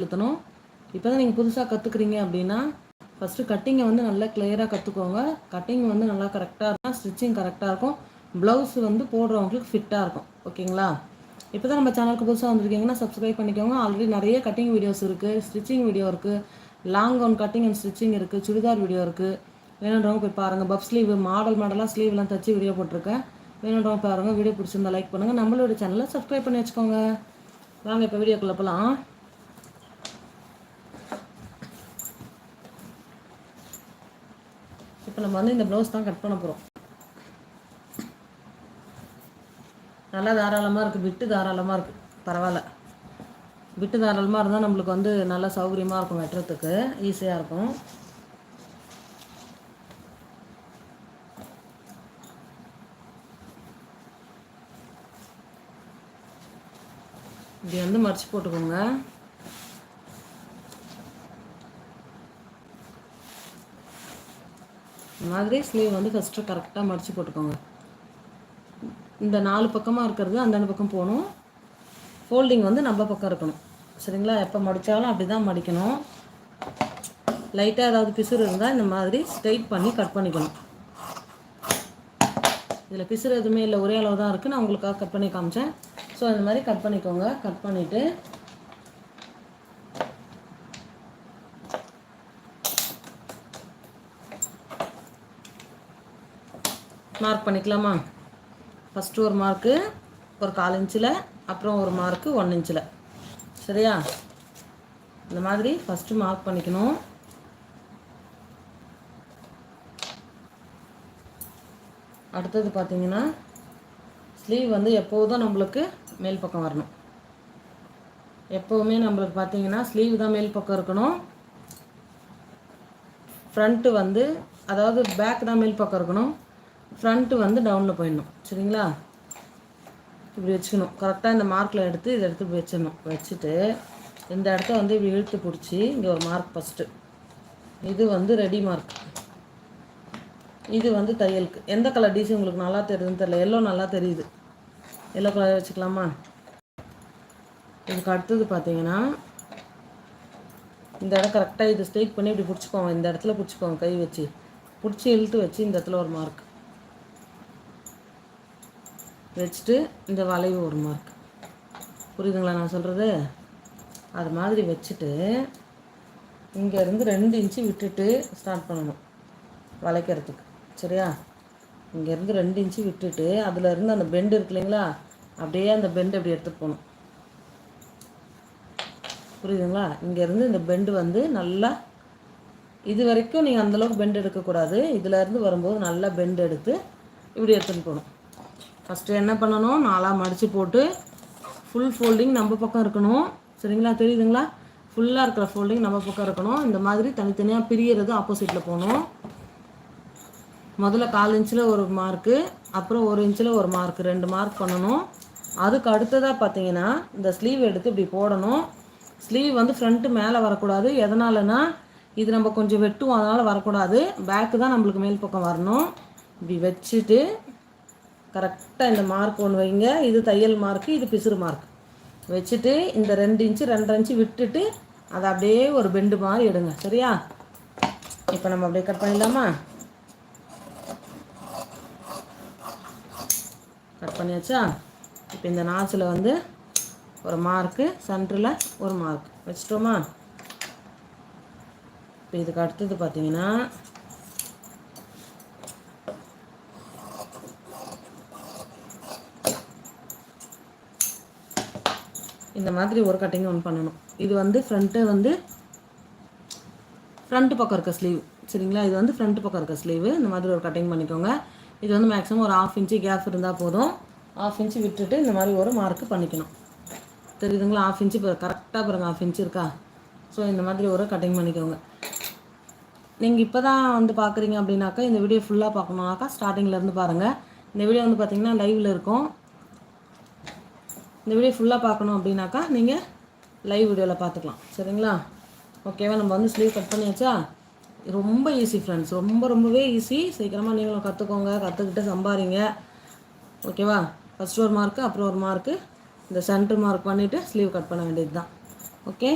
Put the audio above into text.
இழுத்தணும். இப்போ தான் நீங்கள் புதுசாக கற்றுக்குறீங்க அப்படின்னா ஃபஸ்ட்டு கட்டிங்கை வந்து நல்லா கிளியராக கற்றுக்கோங்க. கட்டிங் வந்து நல்லா கரெக்டாக இருக்கும், ஸ்டிச்சிங் கரெக்டாக இருக்கும், ப்ளவுஸ் வந்து போடுறவங்களுக்கு ஃபிட்டாக இருக்கும். ஓகேங்களா? இப்போ தான் நம்ம சேனலுக்கு புதுசாக வந்திருக்கீங்கன்னா சப்ஸ்கிரைப் பண்ணிக்கோங்க. ஆல்ரெடி நிறைய கட்டிங் வீடியோஸ் இருக்குது, ஸ்டிச்சிங் வீடியோ இருக்குது, long gown cutting and stitching இருக்குது, சுடிதார் வீடியோ இருக்குது. வேணுன்றவங்க போய் பாருங்கள். பப் ஸ்லீவ் மாடலாக ஸ்லீவ்லாம் தச்சு வீடியோ போட்டிருக்கேன். வேணுன்றவங்க பாருங்கள். வீடியோ பிடிச்சிருந்தா லைக் பண்ணுங்கள். நம்மளோட சேனலை சப்ஸ்கிரைப் பண்ணி வச்சுக்கோங்க. வாங்க இப்போ வீடியோக்குள்ளே போகலாம். இப்போ நம்ம வந்து இந்த ப்ளவுஸ் தான் கட் பண்ண போகிறோம். நல்லா தாராளமாக இருக்குது, விட்டு தாராளமாக இருக்குது, பரவாயில்ல. விட்டு தாராளமாக இருந்தால் நம்மளுக்கு வந்து நல்லா சௌகரியமாக இருக்கும், வெட்டுறதுக்கு ஈஸியாக இருக்கும். இப்படி வந்து மடிச்சு போட்டுக்கோங்க. இந்த மாதிரி ஸ்லீவ் வந்து ஃபஸ்ட்டு கரெக்டாக மடித்து போட்டுக்கோங்க. இந்த 4 பக்கமாக இருக்கிறது அந்தந்த பக்கம் போகணும். ஃபோல்டிங் வந்து நம்ம பக்கம் இருக்கணும். சரிங்களா? எப்போ மடித்தாலும் அப்படி தான் மடிக்கணும். லைட்டாக ஏதாவது பிசுறு இருந்தால் இந்த மாதிரி ஸ்ட்ரைட் பண்ணி கட் பண்ணிக்கணும். இதில் பிசுறு எதுவுமே இல்லை, ஒரே அளவு தான் இருக்குது. நான் உங்களுக்காக கட் பண்ணி காமிச்சேன். ஸோ இந்த மாதிரி கட் பண்ணிக்கோங்க. கட் பண்ணிவிட்டு மார்க் பண்ணிக்கலாமா? ஃபஸ்ட்டு ஒரு மார்க்கு ஒரு 1/4 இன்ச்சில், அப்புறம் ஒரு மார்க்கு 1 இன்ச்சில். சரியா? இந்த மாதிரி ஃபஸ்ட்டு மார்க் பண்ணிக்கணும். அடுத்தது பார்த்தீங்கன்னா ஸ்லீவ் வந்து எப்போதும் நம்மளுக்கு மேல் பக்கம் வரணும். எப்போவுமே நம்மளுக்கு பார்த்தீங்கன்னா ஸ்லீவ் தான் மேல் பக்கம் இருக்கணும். ஃப்ரண்ட்டு வந்து அதாவது பேக் தான் மேல் பக்கம் இருக்கணும். ஃப்ரண்ட்டு வந்து டவுனில் போயிடணும். சரிங்களா? இப்படி வச்சுக்கணும். கரெக்டாக இந்த மார்க்கில் எடுத்து இதை எடுத்து இப்படி வச்சிடணும். வச்சுட்டு இந்த இடத்த வந்து இப்படி இழுத்து பிடிச்சி இங்கே ஒரு மார்க் ஃபஸ்ட்டு. இது வந்து ரெடி மார்க். இது வந்து தையலுக்கு. எந்த கலர் டிசி உங்களுக்கு நல்லா தெரியுதுன்னு தெரியல. எல்லோ நல்லா தெரியுது. எல்லோ கலர் வச்சுக்கலாமா? இதுக்கு அடுத்தது பார்த்தீங்கன்னா இந்த இடம் கரெக்டாக இது ஸ்ட்ரெயிட் பண்ணி இப்படி பிடிச்சிக்கோங்க. இந்த இடத்துல பிடிச்சிக்கோங்க, கை வச்சு பிடிச்சி இழுத்து வச்சு இந்த இடத்துல ஒரு மார்க் வச்சுட்டு இந்த வளைவு ஒரு மார்க். புரியுதுங்களா நான் சொல்கிறது? அது மாதிரி வச்சுட்டு இங்கேருந்து 2 இன்ச்சு விட்டுட்டு ஸ்டார்ட் பண்ணணும் வளைக்கிறதுக்கு. சரியா? இங்கேருந்து 2 இன்ச்சு விட்டுட்டு அதிலேருந்து அந்த பெண்டு இருக்கு இல்லைங்களா, அப்படியே அந்த பெண்டு அப்படி எடுத்துகிட்டு போகணும். புரியுதுங்களா? இங்கேருந்து இந்த பெண்டு வந்து நல்லா இது வரைக்கும் நீங்கள் அந்தளவுக்கு பெண்டு எடுக்கக்கூடாது. இதிலேருந்து வரும்போது நல்லா பெண்டு எடுத்து இப்படி எடுத்துகிட்டு போகணும். ஃபஸ்ட்டு என்ன பண்ணணும், 4ஆக மடித்து போட்டு ஃபுல் ஃபோல்டிங் நம்ம பக்கம் இருக்கணும். சரிங்களா? தெரியுதுங்களா? ஃபுல்லாக இருக்கிற ஃபோல்டிங் நம்ம பக்கம் இருக்கணும். இந்த மாதிரி தனித்தனியாக பிரியறது ஆப்போசிட்டில் போகணும். முதல்ல 1/4 இன்ச்சில் ஒரு மார்க்கு, அப்புறம் 1 இன்ச்சில் ஒரு மார்க்கு, 2 மார்க் பண்ணணும். அதுக்கு அடுத்ததாக பார்த்தீங்கன்னா இந்த ஸ்லீவ் எடுத்து இப்படி போடணும். ஸ்லீவ் வந்து ஃப்ரண்ட்டு மேலே வரக்கூடாது. எதனாலனா இது நம்ம கொஞ்சம் வெட்டுவோம், அதனால் வரக்கூடாது. பேக்கு தான் நம்மளுக்கு மேல் பக்கம் வரணும். இப்படி வச்சுட்டு கரெக்டாக இந்த மார்க் ஒன்று வைங்க. இது தையல் மார்க்கு, இது பிசுறு மார்க் வச்சுட்டு இந்த 2 இன்ச்சு 2.5 இன்ச்சு விட்டுட்டு அதை அப்படியே ஒரு பெண்டு மாதிரி எடுங்க. சரியா? இப்போ நம்ம அப்படியே கட் பண்ணிடலாமா? கட் பண்ணியாச்சா? இப்போ இந்த நாச்சில் வந்து ஒரு மார்க்கு, சென்டரில் ஒரு மார்க் வச்சிட்டோமா? இப்போ இதுக்கு அடுத்தது பார்த்தீங்கன்னா இந்த மாதிரி ஒரு கட்டிங் ஒன்று பண்ணணும். இது வந்து ஃப்ரண்ட்டு பக்கம் இருக்க ஸ்லீவ். சரிங்களா? இது வந்து ஃப்ரண்ட்டு பக்கம் இருக்க ஸ்லீவு. இந்த மாதிரி ஒரு கட்டிங் பண்ணிக்கோங்க. இது வந்து மேக்ஸிமம் ஒரு 1/2 இன்ச்சு கேப் இருந்தால் போதும். 1/2 இன்ச்சு விட்டுட்டு இந்த மாதிரி ஒரு மார்க்கு பண்ணிக்கணும். தெரியுதுங்களா? 1/2 இன்ச்சு கரெக்டாக பாருங்க, 1/2 இன்ச்சு இருக்கா? ஸோ இந்த மாதிரி ஒரு கட்டிங் பண்ணிக்கோங்க. நீங்கள் இப்போ தான் வந்து பார்க்குறீங்க அப்படின்னாக்கா இந்த வீடியோ ஃபுல்லாக பார்க்கணுன்னாக்கா ஸ்டார்டிங்லேருந்து பாருங்கள். இந்த வீடியோ வந்து பார்த்திங்கன்னா லைவில் இருக்கும். இந்த வீடியோ ஃபுல்லாக பார்க்கணும் அப்படின்னாக்கா நீங்கள் லைவ் வீடியோவில் பார்த்துக்கலாம். சரிங்களா? ஓகேவா? நம்ம வந்து ஸ்லீவ் கட் பண்ணியாச்சா? ரொம்ப ஈஸி ஃப்ரெண்ட்ஸ், ரொம்பவே ஈஸி. சீக்கிரமாக நீங்களும் கற்றுக்கோங்க, கற்றுக்கிட்டு சம்பாதிங்க. ஓகேவா? ஃபஸ்ட்டு ஒரு மார்க்கு, அப்புறம் ஒரு மார்க்கு, இந்த சென்டர் மார்க் பண்ணிவிட்டு ஸ்லீவ் கட் பண்ண வேண்டியது தான். ஓகே.